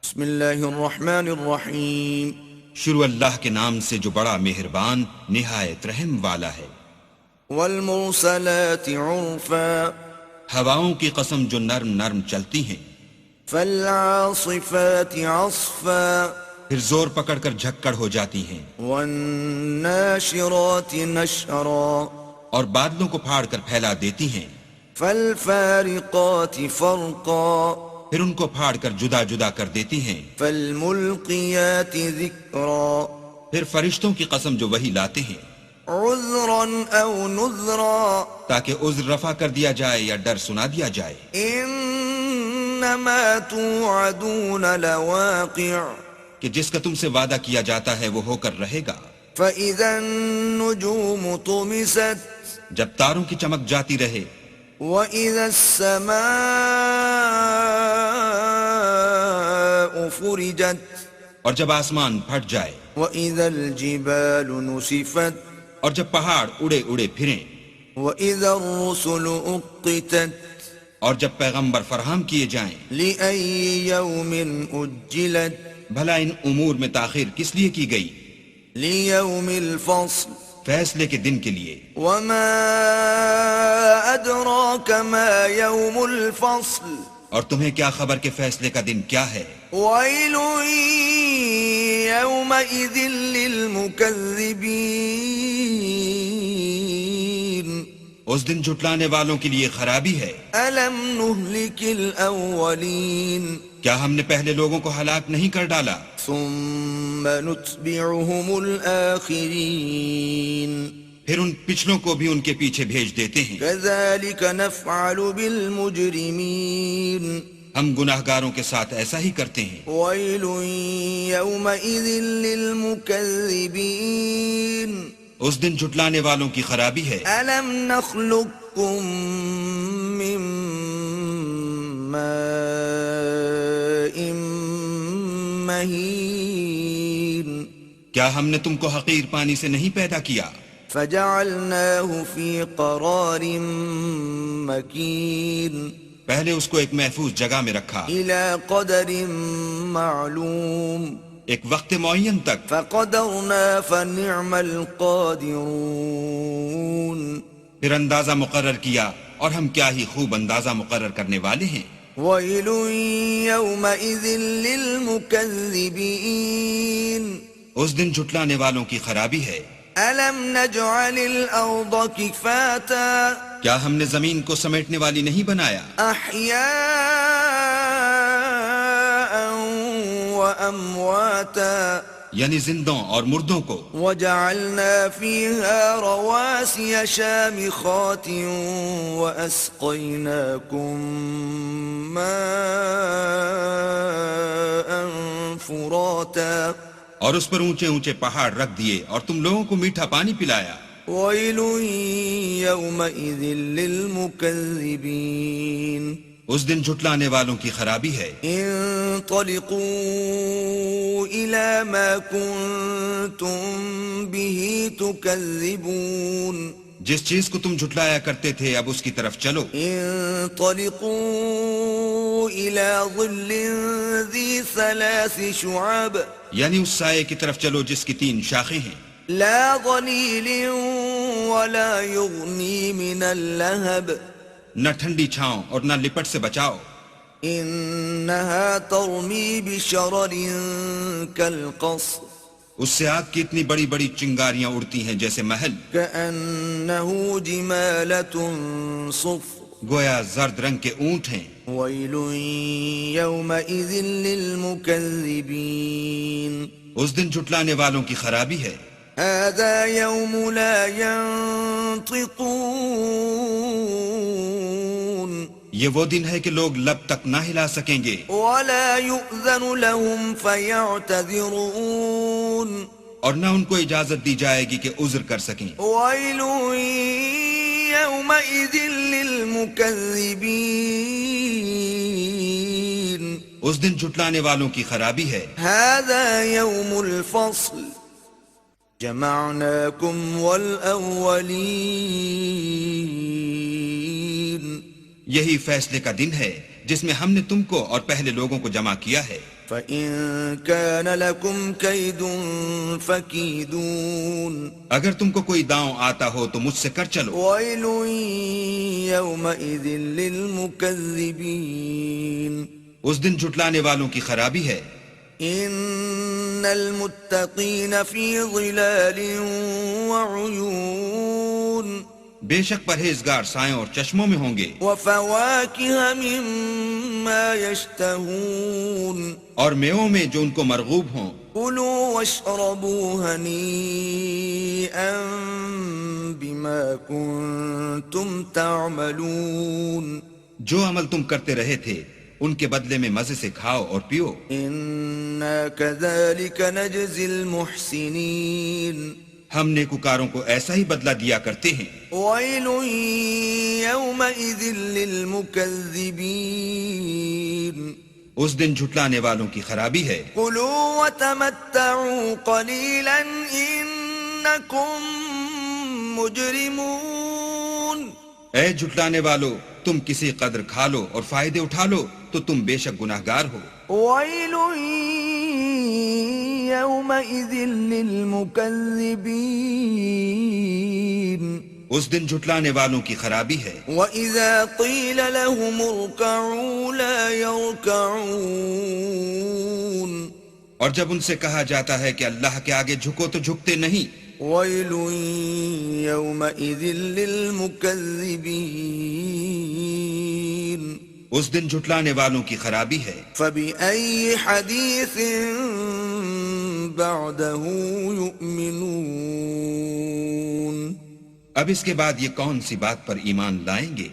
بسم اللہ الرحمن الرحیم. شروع اللہ کے نام سے جو بڑا مہربان نہایت رحم والا ہے. والمرسلات عرفا ہواؤں کی قسم جو نرم نرم چلتی ہیں. فالعاصفات عصفا پھر زور پکڑ کر جھکڑ ہو جاتی ہیں. والناشرات نشرا اور بادلوں کو پھاڑ کر پھیلا دیتی ہیں. فالفارقات فرقا پھر ان کو پھاڑ کر جدا جدا کر دیتی ہیں. فالملقیات ذکرا پھر فرشتوں کی قسم جو وہی لاتے ہیں. عذرا او نذرا تاکہ عذر رفع کر دیا جائے یا ڈر سنا دیا جائے. انما توعدون لواقع کہ جس کا تم سے وعدہ کیا جاتا ہے وہ ہو کر رہے گا. فاذا النجوم طمست جب تاروں کی چمک جاتی رہے. وَإِذَا السَّمَاءُ فُرِجَتْ اور جب آسمان پھٹ جائے. وَإِذَا الْجِبَالُ نُسِفَتْ اور جب پہاڑ اڑے اڑے پھریں. وَإِذَا الرُّسُلُ أُقِّتَتْ اور جب پیغمبر فراہم کیے جائیں. لِأَيِّ يَوْمٍ أُجِّلَتْ بھلا ان امور میں تاخیر کس لیے کی گئی؟ لِيَوْمِ الْفَصْلِ فیصلے کے دن کے لیے. وَمَا أَدْرَاكَ مَا يَوْمُ الْفَصْلِ اور تمہیں کیا خبر کہ فیصلے کا دن کیا ہے؟ وَيْلٌ يَوْمَئِذٍ لِّلْمُكَذِّبِينَ اس دن جھٹلانے والوں کے لیے خرابی ہے. أَلَمْ نُهْلِكِ الْأَوَّلِينَ کیا ہم نے پہلے لوگوں کو ہلاک نہیں کر ڈالا؟ ثُمَّ نُتْبِعُهُمُ الْآخِرِينَ پھر ان پچھلوں کو بھی ان کے پیچھے بھیج دیتے ہیں. كَذَلِكَ نَفْعَلُ بِالْمُجْرِمِينَ ہم گناہگاروں کے ساتھ ایسا ہی کرتے ہیں. وَيْلٌ يَوْمَئِذٍ لِّلْمُكَذِّبِينَ اس دن جھٹلانے والوں کی خرابی ہے. أَلَمْ نَخْلُقكُّم مِّن مَّاءٍ مَّهِينٍ کیا ہم نے تم کو حقیر پانی سے نہیں پیدا کیا؟ فَجَعَلْنَاهُ فِي قَرَارٍ مَّكِينٍ پہلے اس کو ایک محفوظ جگہ میں رکھا. إِلَى قَدَرٍ مَّعْلُومٍ ایک وقت معین تک. فَقَدَرْنَا فَنِعْمَ الْقَادِرُونَ پھر اندازہ مقرر کیا اور ہم کیا ہی خوب اندازہ مقرر کرنے والے ہیں. وَيْلٌ يَوْمَئِذٍ لِّلْمُكَذِّبِينَ اس دن جھٹلانے والوں کی خرابی ہے. أَلَمْ نَجْعَلِ الْأَرْضَ كِفَاتًا کیا ہم نے زمین کو سمیٹنے والی نہیں بنایا؟ أَحْيَاءً وَأَمْوَاتًا یعنی زندوں اور مردوں کو. وَجَعَلْنَا فِيهَا رَوَاسِيَ شَامِخَاتٍ وَأَسْقَيْنَاكُم مَّاءً فُرَاتًا اور اس پر اونچے اونچے پہاڑ رکھ دیے اور تم لوگوں کو میٹھا پانی پلایا. وَيْلٌ يَوْمَئِذٍ لِّلْمُكَذِّبِينَ اس دن جھٹلانے والوں کی خرابی ہے. انطلقوا إلى ما كنتم به تكذبون جس چیز کو تم جھٹلایا کرتے تھے اب اس کی طرف چلو. انطلقوا إلى ظل ذي 3 شعاب یعنی اس سائے کی طرف چلو جس کی 3 شاخیں ہیں. لا ظليل ولا يغني من اللهب نہ ٹھنڈی چھاؤں اور نہ لپٹ سے بچاؤ. انها ترمي بشرر كالقصر اس سے آگ کی اتنی بڑی بڑی چنگاریاں اڑتی ہیں جیسے محل. كأنه جمالة صفر گویا زرد رنگ کے اونٹ ہیں. ويل يومئذ للمكذبين اس دن جھٹلانے والوں کی خرابی ہے. هذا يوم لا ينطقون یہ وہ دن ہے کہ لوگ لب تک نہ ہلا سکیں گے. ولا يؤذن لهم فيعتذرون اور نہ ان کو اجازت دی جائے گی کہ عذر کر سکیں. ويل يومئذ للمكذبين اس دن جھٹلانے والوں کی خرابی ہے. هذا يوم الفصل جمعناكم والأولين یہی فیصلے کا دن ہے جس میں ہم نے تم کو اور پہلے لوگوں کو جمع کیا ہے. فَإِن كَانَ لَكُمْ كَيْدٌ فَكِيدُونِ اگر تم کو کوئی داؤں آتا ہو تو مجھ سے کر چلو. وَيْلٌ يَوْمَئِذٍ لِّلْمُكَذِّبِينَ اس دن جھٹلانے والوں کی خرابی ہے. إِنَّ الْمُتَّقِينَ فِي ظِلَالٍ وَعُيُونٍ بے شک پرہیزگار سایوں اور چشموں میں ہوں گے. وَفَوَاكِهَ مِمَّا يَشْتَهُونَ اور میووں میں جو ان کو مرغوب ہوں. كُلُوا وَاشْرَبُوا هَنِيئًا بِمَا كُنتُمْ تَعْمَلُونَ جو عمل تم کرتے رہے تھے ان کے بدلے میں مزے سے کھاؤ اور پیو. إِنَّا كَذَلِكَ نَجْزِي الْمُحْسِنِينَ ہم نیکوکاروں کو ایسا ہی بدلہ دیا کرتے ہیں. وَيْلٌ يَوْمَئِذٍ لِّلْمُكَذِّبِينَ اس دن جھٹلانے والوں کی خرابی ہے. كُلُوا وَتَمَتَّعُوا قَلِيلًا إِنَّكُمْ مُجْرِمُونَ اے جھٹلانے والو تم کسی قدر کھا لو اور فائدے اٹھا لو تو تم بے شک گناہگار ہو. وَيْلٌ يَوْمَئِذٍ لِّلْمُكَذِّبِينَ اس دن جھٹلانے والوں کی خرابی ہے. وَإِذَا قِيلَ لَهُمُ ارْكَعُوا لَا يَرْكَعُونَ اور جب ان سے کہا جاتا ہے کہ اللہ کے آگے جھکو تو جھکتے نہیں. وَيْلٌ يَوْمَئِذٍ لِّلْمُكَذِّبِينَ اس دن جھٹلانے والوں کی خرابی ہے. فَبِأَيِّ حَدِيثٍ بَعْدَهُ يُؤْمِنُونَ اب اس کے بعد یہ کون سی بات پر ایمان لائیں گے؟